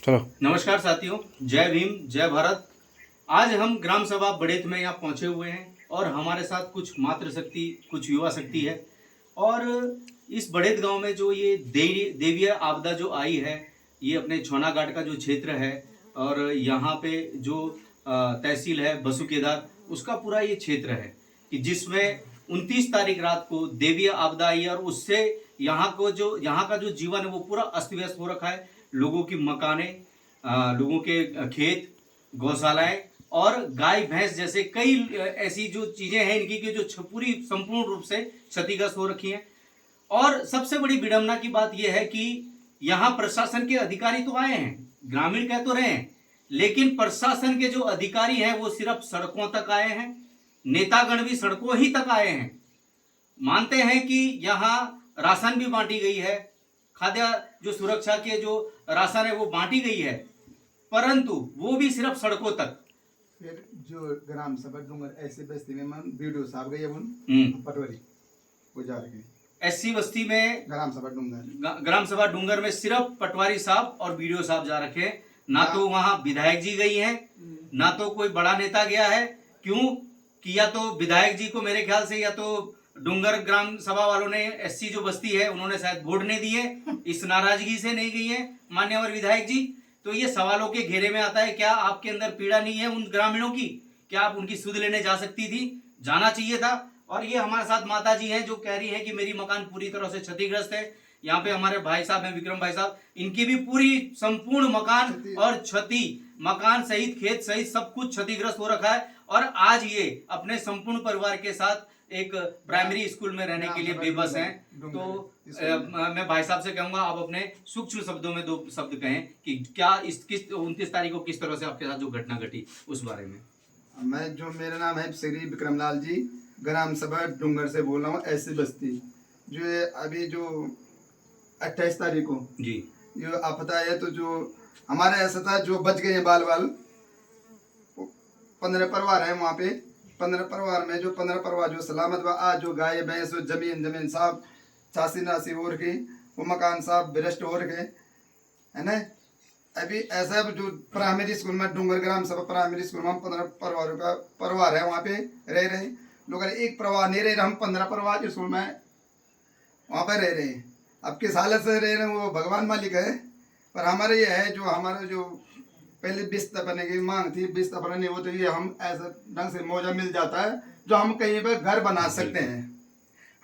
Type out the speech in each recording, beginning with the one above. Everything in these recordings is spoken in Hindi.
चलो। नमस्कार साथियों, जय भीम, जय भारत। आज हम ग्राम सभा बड़ेत में यहाँ पहुँचे हुए हैं और हमारे साथ कुछ मातृ शक्ति, कुछ युवा शक्ति है। और इस बड़ेत गांव में जो ये देवीय आपदा जो आई है, ये अपने छौना घाट का जो क्षेत्र है और यहाँ पे जो तहसील है बसु केदार, उसका पूरा ये क्षेत्र है कि जिसमें 29 तारीख रात को देवीय आपदा आई और उससे यहाँ का जो जीवन है वो पूरा अस्त व्यस्त हो रखा है। लोगों की मकाने, लोगों के खेत, गौशालाएं और गाय भैंस जैसे कई ऐसी जो चीजें हैं इनकी की जो पूरी संपूर्ण रूप से क्षतिग्रस्त हो रखी हैं। और सबसे बड़ी विडंबना की बात यह है कि यहाँ प्रशासन के अधिकारी तो आए हैं, ग्रामीण कह तो रहे हैं, लेकिन प्रशासन के जो अधिकारी हैं वो सिर्फ सड़कों तक आए हैं, नेतागण भी सड़कों ही तक आए हैं। मानते हैं कि यहाँ राशन भी बांटी गई है, खाद्य जो सुरक्षा के जो राशन है वो बांटी गई है, परंतु वो भी सिर्फ सड़कों तक। फिर जो ग्राम सभा डूंगर ऐसी बस्ती में मन वीडियो साहब गए पटवारी वो जा रहे ऐसी बस्ती में ग्राम सभा डूंगर में सिर्फ पटवारी साहब और वीडियो साहब जा रखे हैं। ना तो वहां विधायक जी गई हैं, ना तो कोई बड़ा नेता गया है। क्यों कि या तो विधायक जी को मेरे ख्याल से या तो डूंगर ग्राम सभा वालों ने एससी जो बस्ती है उन्होंने शायद वोट नहीं दिए, इस नाराजगी से नहीं गई है मान्यवर विधायक जी। तो ये सवालों के घेरे में आता है, क्या आपके अंदर पीड़ा नहीं है उन ग्रामीणों की? क्या आप उनकी सुध लेने जा सकती थी? जाना चाहिए था। और ये हमारे साथ माता जी हैं जो कह रही है कि मेरी मकान पूरी तरह से क्षतिग्रस्त है। यहाँ पे हमारे भाई साहब हैं, विक्रम भाई साहब, इनकी भी पूरी संपूर्ण मकान और क्षति, मकान सहित खेत सहित सब कुछ क्षतिग्रस्त हो रखा है। और आज ये अपने संपूर्ण परिवार के साथ एक प्राइमरी स्कूल में रहने के लिए बेबस हैं। तो मैं भाई साहब से कहूंगा आप अपने सूक्ष्म शब्दों में 2 शब्द कहें कि क्या इस 29 तारीख को किस तरह से आपके साथ जो घटना घटी उस बारे में। मेरा नाम है श्री विक्रम लाल जी, ग्राम सभा डूंगर से बोल रहा हूँ। ऐसी बस्ती जो है अभी जो 28 तारीख को जी जो आपदा है, तो जो हमारे ऐसा था जो बच गए हैं बाल 15 परिवार है वहाँ पे। 15 परिवार में जो 15 परिवार जो सलामत हुआ, आज जो गाय भैंस जमीन साहब 86-89 हो रखे, वो मकान साहब विरस्ट हो रखे है ना। अभी ऐसा जो प्राइमरी स्कूल में डूंगर ग्राम सभा प्राइमरी स्कूल में 15 परिवारों का परिवार है वहाँ पे रह रहे लोग। एक परिवार नहीं रह रहे, हम 15 परिवार स्कूल में वहाँ पर रह रहे हैं। अब किस हालत से रह रहे हैं वो भगवान मालिक है। पर हमारे ये है जो हमारे जो पहले बिस्तर बनने की मांग थी, बिस्तर बनने वो तो ये हम ऐसा ढंग से मौजा मिल जाता है जो हम कहीं पर घर बना सकते हैं।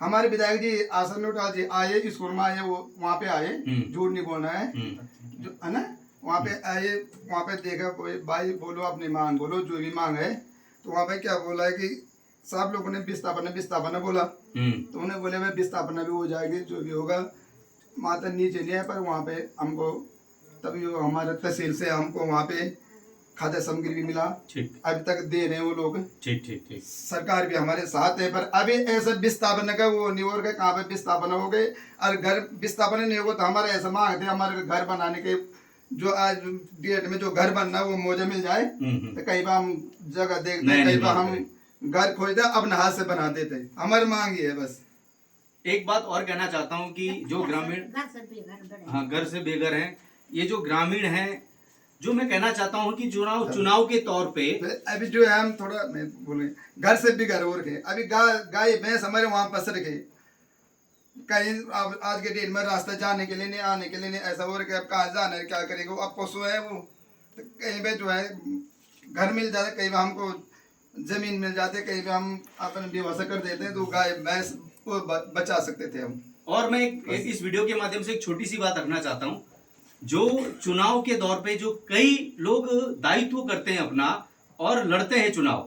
हमारे विधायक जी आसन नोटा जी आए, स्कूल में आए, वो वहाँ पे आए, झूठ नहीं बोलना है जो है ना। वहाँ पे आए, वहाँ पे देखा भाई बोलो अपनी मांग बोलो जो भी मांग है। तो वहाँ पे क्या बोला है कि सब लोगों ने बिस्तापना बोला, तो उन्हें बोले भाई बिस्तापना भी हो जाएगी जो भी होगा। माता नीचे नहीं है, पर वहाँ पे हमको तभी हमारे तहसील से हमको वहाँ पे खाद्य सामग्री भी मिला, अभी तक दे रहे हैं वो लोग। ठीक सरकार भी हमारे साथ है। पर अभी ऐसा विस्थापन का वो नहीं हो गए, कहाँ पे विस्थापन हो गए और घर विस्थापन नहीं होगा। तो हमारे ऐसा मांग थे हमारे घर बनाने के, जो आज डेट में जो घर बनना वो मौजा मिल जाए। तो कई बार हम जगह देखते, कई बार हम घर खोजते अपने हाथ से बना देते। हमारी मांग ये है बस। एक बात और कहना चाहता हूँ कि जो ग्रामीण घर से बेघर हैं, ये जो ग्रामीण हैं, जो मैं कहना चाहता हूँ कि चुनाव के तौर पे अभी जो है हम थोड़ा मैं बोले घर से बेघर हो रखे। अभी गाय भैंस हमारे वहाँ पस रखे, कहीं आज के डेट में रास्ता जाने के लिए नहीं, आने के लिए नहीं, ऐसा हो रहा है। अब कहाँ जाना है, क्या करेंगे? अब पशु है वो, तो कहीं पे जो है घर मिल जाते, कहीं पे हमको जमीन मिल जाते, कहीं पे हम अपने व्यवसाय कर देते हैं, तो गाय भैंस को बचा सकते थे हम। और मैं इस वीडियो के माध्यम से एक छोटी सी बात रखना चाहता हूँ। जो चुनाव के दौर पे जो कई लोग दायित्व करते हैं अपना और लड़ते हैं चुनाव,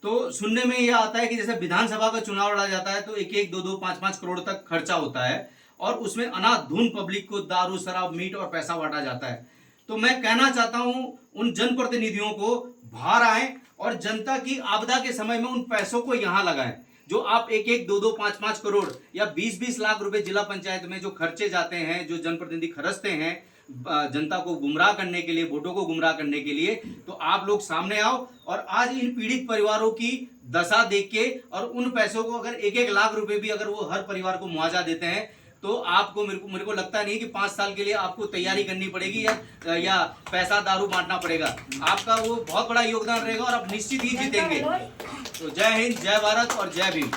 तो सुनने में यह आता है कि जैसे विधानसभा का चुनाव लड़ा जाता है तो 1-1, 2-2, 5-5 करोड़ तक खर्चा होता है और उसमें अनाधुन पब्लिक को दारू शराब मीट और पैसा बांटा जाता है। तो मैं कहना चाहता हूं उन जनप्रतिनिधियों को बाहर आए और जनता की आपदा के समय में उन पैसों को यहां लगाएं। जो आप 1-1, 2-2, 5-5 करोड़ या 20-20 लाख रुपए जिला पंचायत में जो खर्चे जाते हैं, जो जनप्रतिनिधि खर्चते हैं जनता को गुमराह करने के लिए, वोटों को गुमराह करने के लिए, तो आप लोग सामने आओ और आज इन पीड़ित परिवारों की दशा देख के और उन पैसों को अगर 1-1 लाख रुपए भी अगर वो हर परिवार को मुआवजा देते हैं, तो आपको मेरे को लगता नहीं कि 5 साल के लिए आपको तैयारी करनी पड़ेगी या पैसा दारू बांटना पड़ेगा। आपका वो बहुत बड़ा योगदान रहेगा और आप निश्चित ही जीतेंगे। तो जय हिंद, जय भारत और जय भीम।